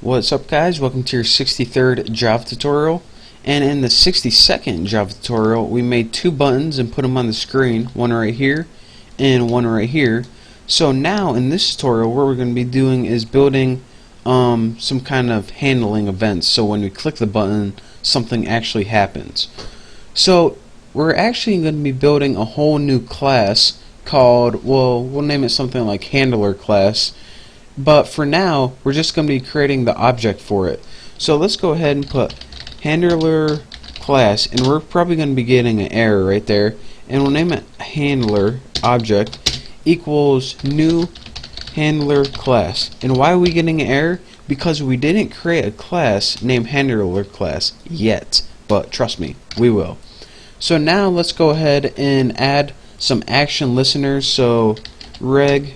What's up, guys? Welcome to your 63rd Java tutorial. And in the 62nd Java tutorial, we made two buttons and put them on the screen, one right here and one right here. So now in this tutorial, what we're going to be doing is building some kind of handling events. So when we click the button, something actually happens. So we're actually going to be building a whole new class called, well, we'll name it something like handler class. But for now, we're just going to be creating the object for it. So let's go ahead and put handler class, and we're probably going to be getting an error right there. And we'll name it handler object equals new handler class. And why are we getting an error? Because we didn't create a class named handler class yet. But trust me, we will. So now let's go ahead and add some action listeners. So reg,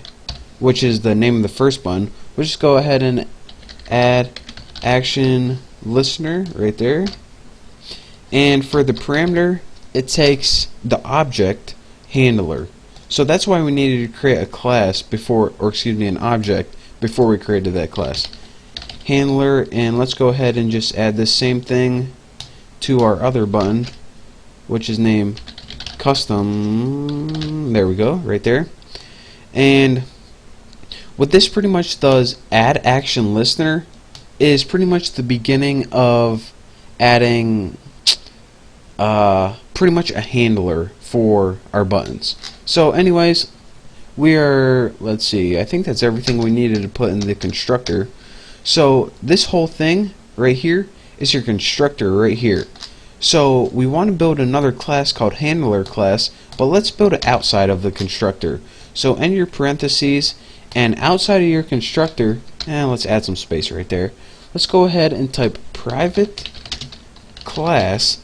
which is the name of the first button, we'll just go ahead and add action listener right there. And for the parameter, it takes the object handler. So that's why we needed to create a class before, or excuse me, an object before we created that class. Handler, and let's go ahead and just add the same thing to our other button, which is named custom. There we go, right there. And what this pretty much does, add action listener, is pretty much the beginning of adding pretty much a handler for our buttons. So anyways, we are, let's see, I think that's everything we needed to put in the constructor. So this whole thing right here is your constructor right here. So we want to build another class called handler class, but let's build it outside of the constructor. So end your parentheses, and outside of your constructor, let's add some space right there. Let's go ahead and type private class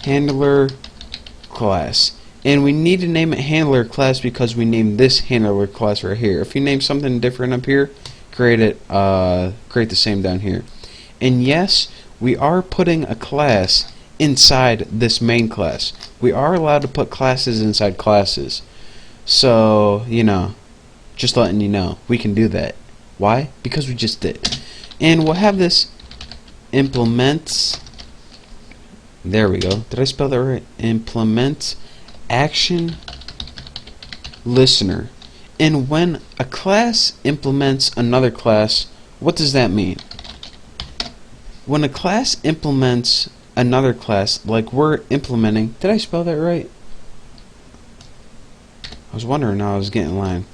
handler class. And we need to name it handler class because we named this handler class right here. If you name something different up here, create the same down here. And yes, we are putting a class inside this main class. We are allowed to put classes inside classes. So, you know, just letting you know, we can do that. Why? Because we just did. And we'll have this implements, there we go, did I spell that right? Implement action listener. And when a class implements another class, what does that mean? When a class implements another class, like we're implementing, did I spell that right? I was wondering how I was getting in line.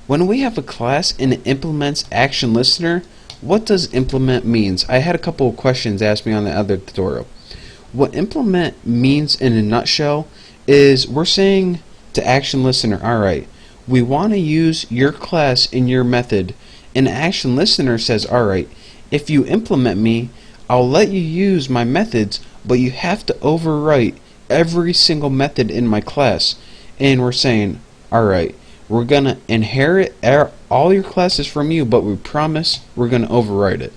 When we have a class and it implements action listener, what does implement means? I had a couple of questions asked me on the other tutorial. What implement means in a nutshell is we're saying to action listener, alright, we want to use your class in your method, and action listener says, alright, if you implement me, I'll let you use my methods, but you have to overwrite every single method in my class. And we're saying, alright, we're going to inherit all your classes from you, but we promise we're going to overwrite it.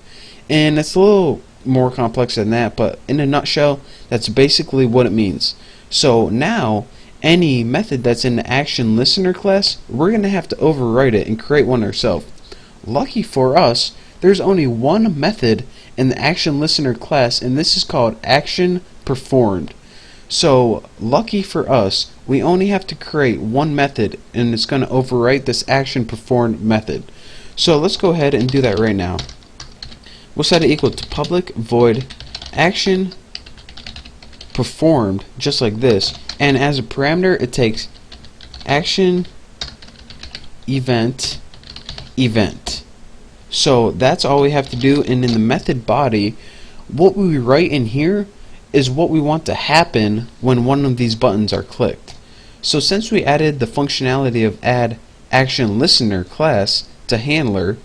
And it's a little more complex than that, but in a nutshell, that's basically what it means. So now, any method that's in the action listener class, we're going to have to overwrite it and create one ourselves. Lucky for us, there's only one method in the action listener class, and this is called action performed. So lucky for us, we only have to create one method, and it's going to overwrite this action performed method. So let's go ahead and do that right now. We'll set it equal to public void action performed, just like this, and as a parameter it takes action event. So that's all we have to do, and in the method body, what we write in here is what we want to happen when one of these buttons are clicked. So since we added the functionality of add action listener class to handler,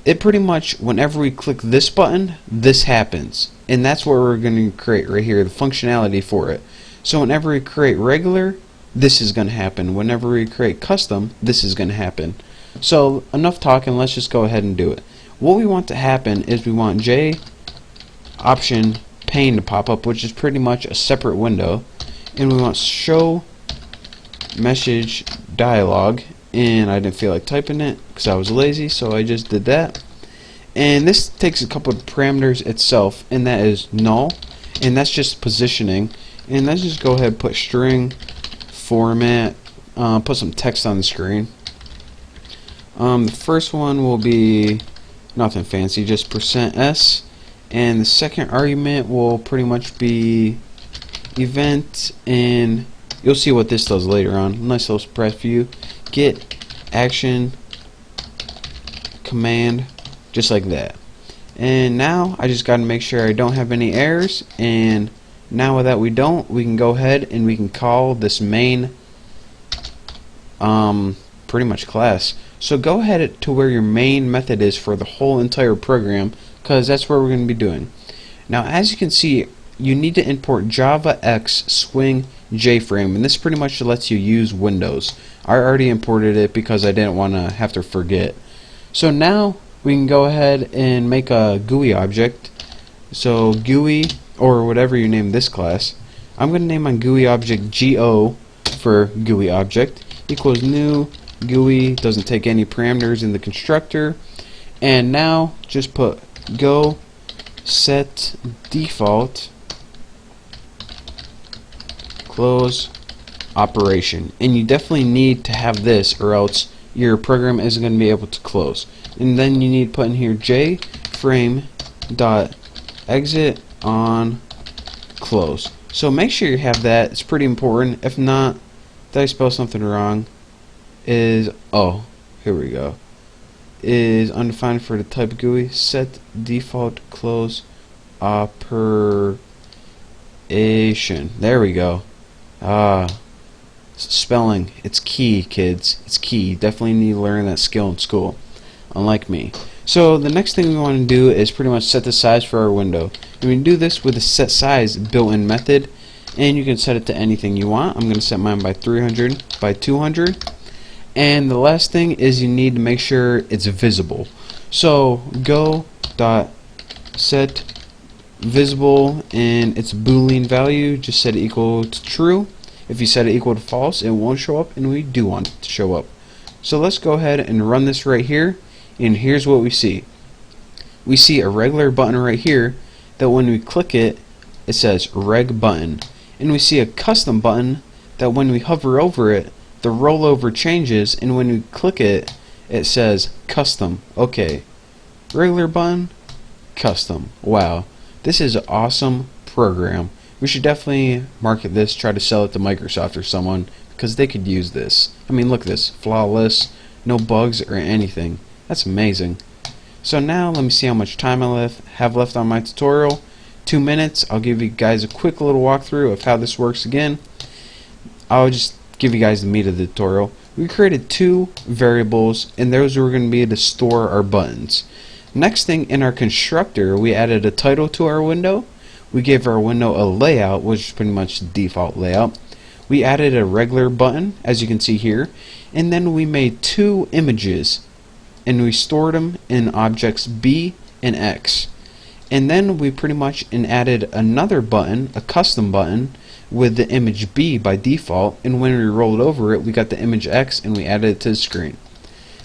it pretty much, whenever we click this button, this happens. And that's what we're going to create right here, the functionality for it. So whenever we create regular, this is going to happen. Whenever we create custom, this is going to happen. So enough talking, let's just go ahead and do it. What we want to happen is we want J option pane to pop up, which is pretty much a separate window, and we want show message dialog, and I didn't feel like typing it because I was lazy, so I just did that. And this takes a couple of parameters itself, and that is null, and that's just positioning. And let's just go ahead and put string format, put some text on the screen. The first one will be nothing fancy, just %s, and the second argument will pretty much be event, and you'll see what this does later on. Nice little surprise for you. Get action command, just like that. And now I just got to make sure I don't have any errors, and now that we don't, we can go ahead and we can call this main pretty much class. So go ahead to where your main method is for the whole entire program, because that's where we're going to be doing. Now as you can see, you need to import Java X Swing JFrame, and this pretty much lets you use Windows. I already imported it because I didn't want to have to forget. So now we can go ahead and make a GUI object. So GUI, or whatever you name this class, I'm going to name my GUI object GO for GUI object, equals new GUI, doesn't take any parameters in the constructor. And now just put go set default close operation, and you definitely need to have this or else your program isn't going to be able to close. And then you need to put in here jframe dot exit on close. So make sure you have that, it's pretty important. If not, did I spell something wrong? Is, oh, here we go, is undefined for the type GUI, set default close operation. There we go. Spelling, it's key, kids, it's key. You definitely need to learn that skill in school, unlike me. So the next thing we want to do is pretty much set the size for our window, and we can do this with the set size built-in method, and you can set it to anything you want. I'm going to set mine by 300 by 200. And the last thing is you need to make sure it's visible. So go dot set visible, and its boolean value, just set it equal to true. If you set it equal to false, it won't show up, and we do want it to show up. So let's go ahead and run this right here, and here's what we see. We see a regular button right here that when we click it, it says reg button, and we see a custom button that when we hover over it, the rollover changes, and when we click it, it says custom. Okay, regular button, custom. Wow, this is an awesome program. We should definitely market this, try to sell it to Microsoft or someone, because they could use this. I mean, look at this, flawless, no bugs or anything. That's amazing. So now let me see how much time I have left on my tutorial. 2 minutes. I'll give you guys a quick little walkthrough of how this works again. I'll just give you guys the meat of the tutorial. We created 2 variables, and those were going to be to store our buttons. Next thing, in our constructor, we added a title to our window. We gave our window a layout, which is pretty much the default layout. We added a regular button, as you can see here, and then we made 2 images, and we stored them in objects B and X. And then we pretty much added another button, a custom button, with the image B by default, and when we rolled over it, we got the image X and we added it to the screen.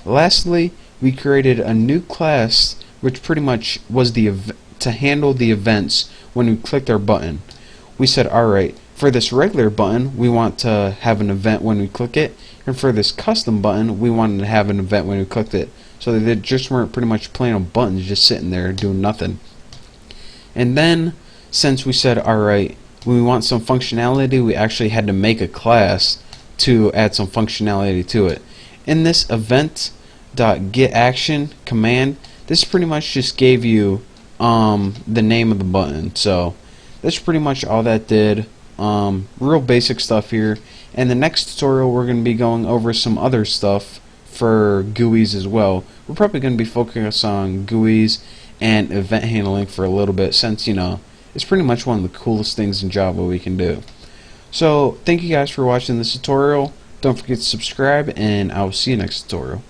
Lastly, we created a new class which pretty much was to handle the events when we clicked our button. We said, alright, for this regular button we want to have an event when we click it, and for this custom button we wanted to have an event when we clicked it, so they just weren't pretty much plain old buttons just sitting there doing nothing. And then since we said, alright, when we want some functionality, we actually had to make a class to add some functionality to it. In this event.getAction command, this pretty much just gave you the name of the button. So that's pretty much all that did. Real basic stuff here. And the next tutorial we're going to be going over some other stuff for GUIs as well. We're probably going to be focusing on GUIs and event handling for a little bit, since, you know, it's pretty much one of the coolest things in Java we can do. So thank you guys for watching this tutorial. Don't forget to subscribe, and I will see you next tutorial.